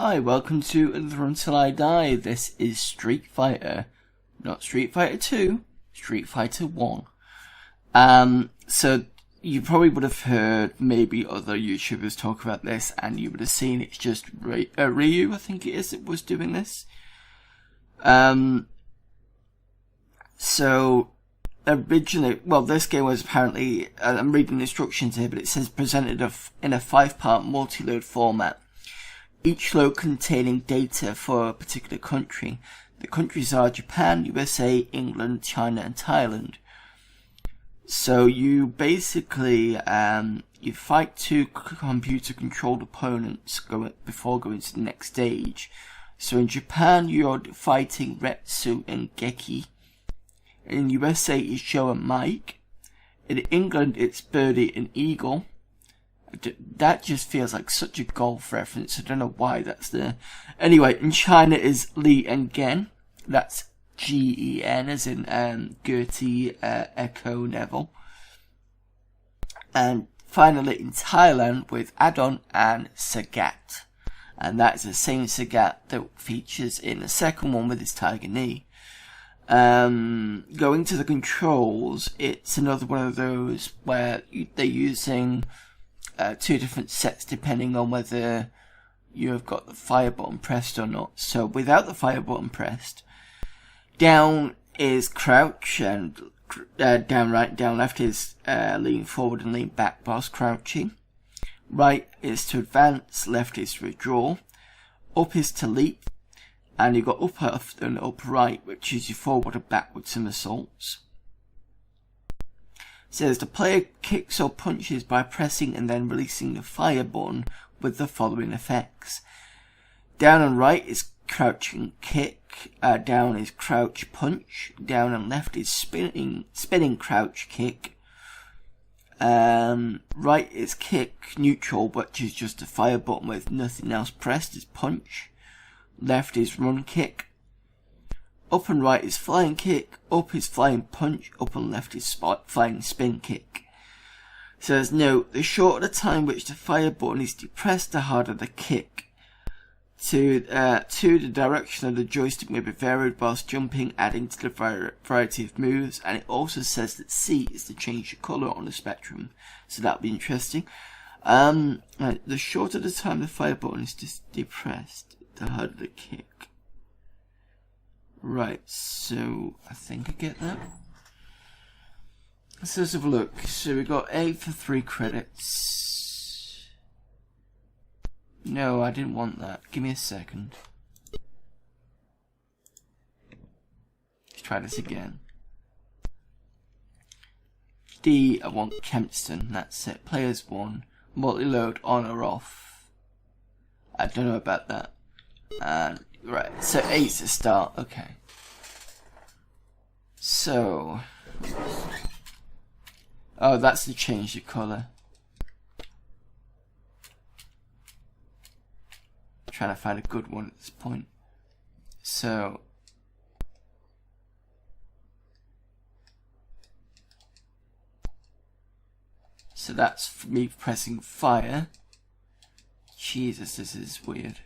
Hi, welcome to Another Until I Die. This is Street Fighter. Not Street Fighter 2, Street Fighter 1. So you probably would have heard maybe other YouTubers talk about this, and you would have seen it's just Ryu, I think it is, that was doing this. So originally, well, this game was apparently, I'm reading the instructions here, but it says presented in a 5-part multi-load format. Each load containing data for a particular country. The countries are Japan, USA, England, China, and Thailand. So you basically, you fight two computer-controlled opponents before going to the next stage. So in Japan, you're fighting Retsu and Geki. In USA, it's Joe and Mike. In England, it's Birdie and Eagle. That just feels like such a golf reference. I don't know why that's there. Anyway, in China is Li and Gen. That's Gen, as in Gertie, Echo, Neville. And finally in Thailand with Adon and Sagat. And that's the same Sagat that features in the second one with his Tiger Knee. Going to the controls, it's another one of those where they're using two different sets depending on whether you have got the fire button pressed or not. So without the fire button pressed, down is crouch, and down right, down left is lean forward and lean back whilst crouching. Right is to advance, left is to withdraw, up is to leap, and you've got up left and up right, which is your forward and backward somersaults. It says the player kicks or punches by pressing and then releasing the fire button with the following effects. Down and right is crouch and kick, down is crouch punch, down and left is spinning crouch kick, right is kick neutral, which is just a fire button with nothing else pressed, is punch, left is run kick, up and right is flying kick, up is flying punch, up and left is flying spin kick. It says note, the shorter the time which the fire button is depressed, the harder the kick. The direction of the joystick may be varied whilst jumping, adding to the variety of moves, and it also says that C is to change the colour on the spectrum, so that'll be interesting. Right, the shorter the time the fire button is depressed, the harder the kick. Right, so I think I get that. So let's have a look. So we got A for 3 credits. No, I didn't want that. Give me a second. Let's try this again. D, I want Kempston. That's it. Players 1. Multi-load on or off. I don't know about that. Right, so A's to start. Okay. So. Oh, that's to change the colour. Trying to find a good one at this point. So that's for me pressing fire. Jesus, this is weird.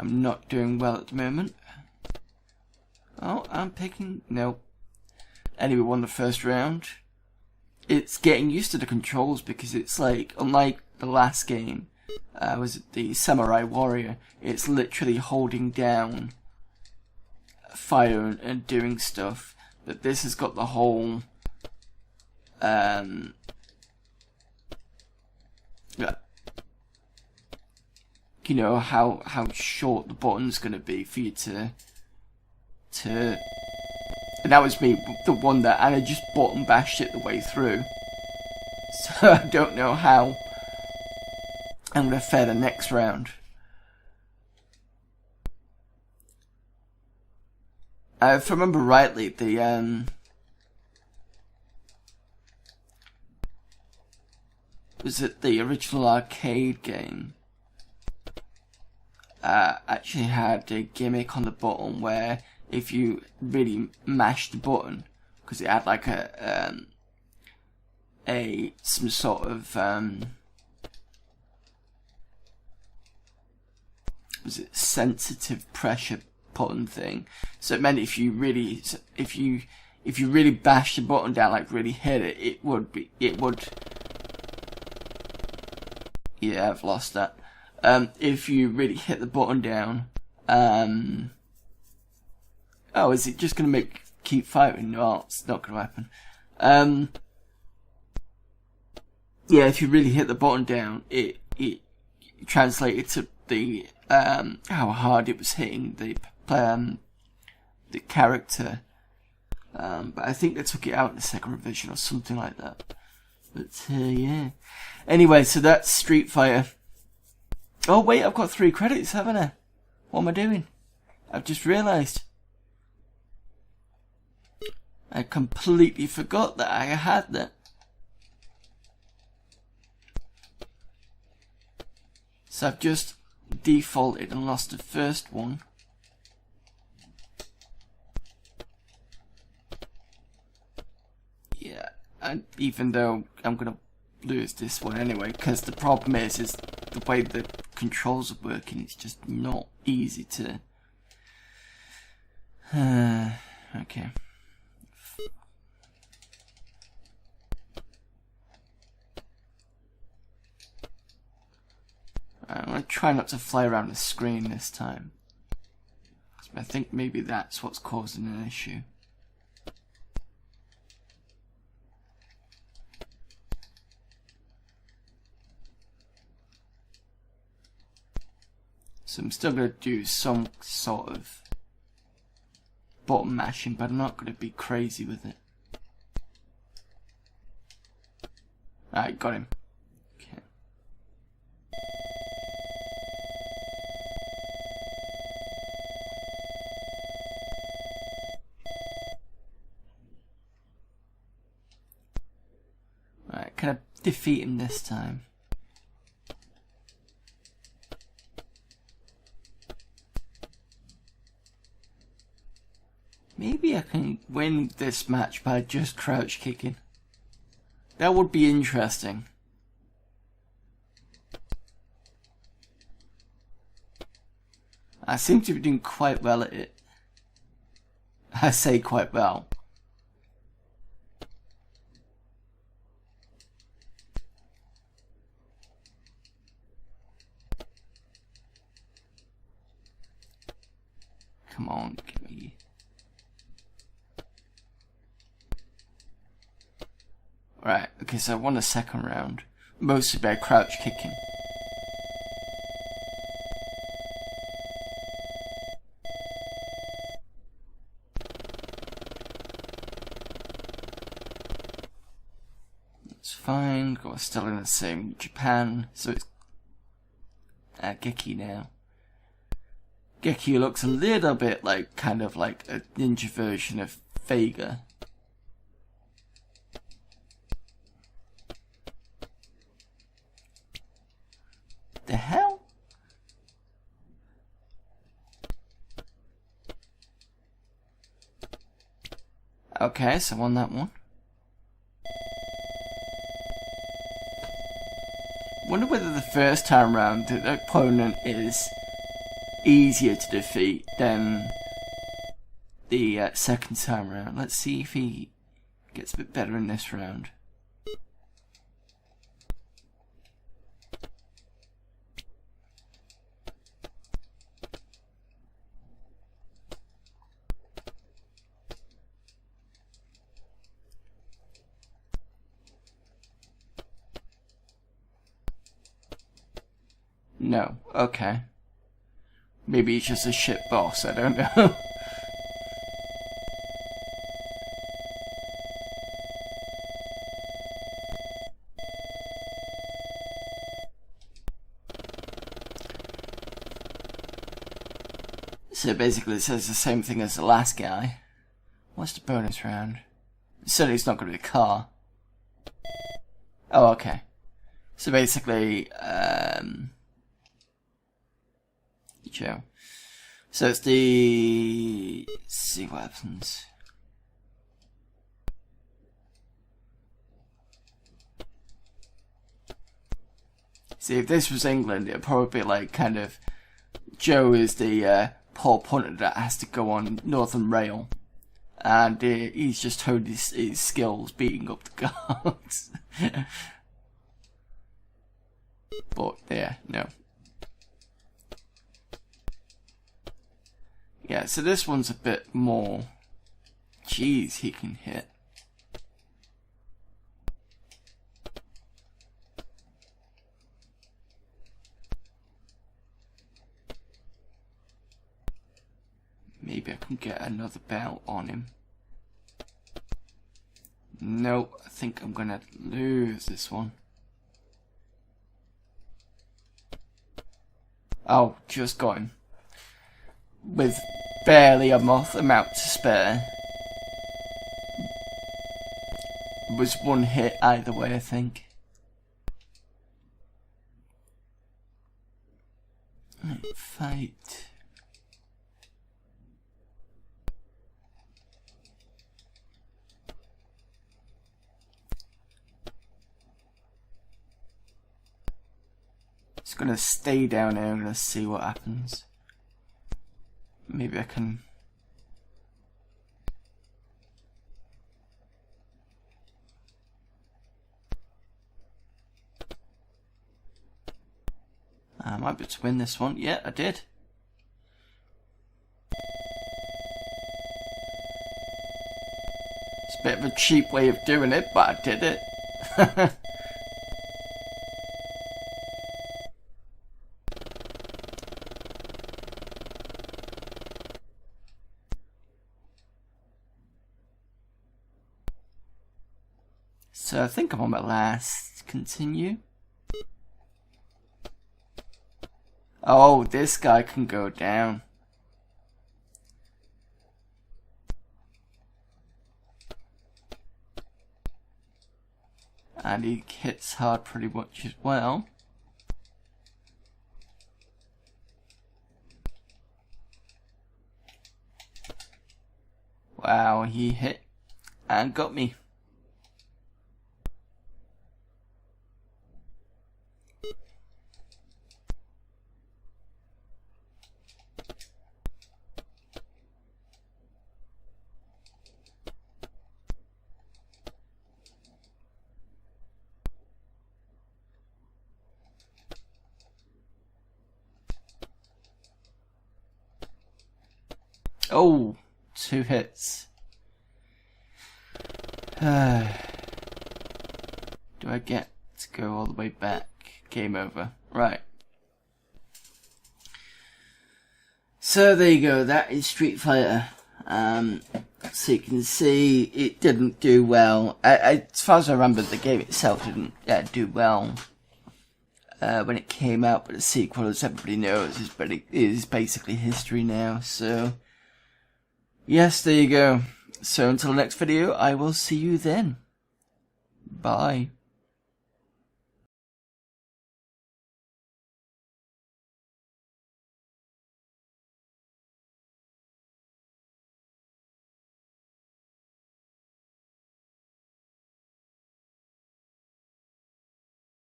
I'm not doing well at the moment. Oh, I'm picking, no. Anyway, won the first round. It's getting used to the controls because it's like, unlike the last game, was it the Samurai Warrior, it's literally holding down fire and doing stuff. But this has got the whole, you know, how short the button's going to be for you to. And that was me, the one that, and I just button bashed it the way through. So I don't know how I'm going to fare the next round. If I remember rightly, was it the original arcade game? Actually had a gimmick on the button where if you really mashed the button, because it had like a some sort of was it sensitive pressure button thing. So it meant if you really bash the button down, like really hit it, it would. Yeah, I've lost that. If you really hit the button down, oh, is it just gonna keep firing? No, it's not gonna happen. Yeah, if you really hit the button down, it translated to the how hard it was hitting the character. But I think they took it out in the second revision or something like that. But yeah. Anyway, so that's Street Fighter. Oh wait, I've got 3 credits, haven't I? What am I doing? I've just realised. I completely forgot that I had that. So I've just defaulted and lost the first one. Yeah, and even though I'm gonna lose this one anyway, because the problem is the way the controls are working, it's just not easy to... okay. I'm going to try not to fly around the screen this time. I think maybe that's what's causing an issue. So I'm still going to do some sort of button mashing, but I'm not going to be crazy with it. Alright, got him. Okay. Alright, can I defeat him this time? Maybe I can win this match by just crouch kicking. That would be interesting. I seem to be doing quite well at it. I say quite well. Come on, give me... Right, okay, so I won the second round, mostly by crouch kicking. It's fine, we're still in the same Japan, so it's Geki now. Geki looks a little bit like, kind of like a ninja version of Vega. The hell? Okay, so I won that one. Wonder whether the first time round the opponent is easier to defeat than the second time round. Let's see if he gets a bit better in this round. No, okay. Maybe he's just a shit boss, I don't know. So basically it says the same thing as the last guy. What's the bonus round? Certainly it's not going to be a car. Oh, okay. So basically, Joe. So it's the... Let's see what happens. See, if this was England, it'd probably be like kind of Joe is the poor punter that has to go on Northern Rail, and he's just honed his skills beating up the guards. But yeah, no. Yeah, so this one's a bit more. Jeez, he can hit. Maybe I can get another belt on him. Nope, I think I'm gonna lose this one. Oh, just got him. With barely a amount to spare. It was one hit either way, I think. Right, fight. Just gonna stay down here and let's see what happens. Maybe I can. I might be able to win this one. Yeah, I did. It's a bit of a cheap way of doing it, but I did it. So I think I'm on my last. Continue. Oh, this guy can go down. And he hits hard pretty much as well. Wow, he hit and got me. Oh, 2 hits. Do I get to go all the way back? Game over. Right. So there you go. That is Street Fighter. So you can see it didn't do well. As far as I remember, the game itself didn't do well when it came out. But the sequel, as everybody knows, is basically history now. So yes, there you go. So until the next video, I will see you then. Bye.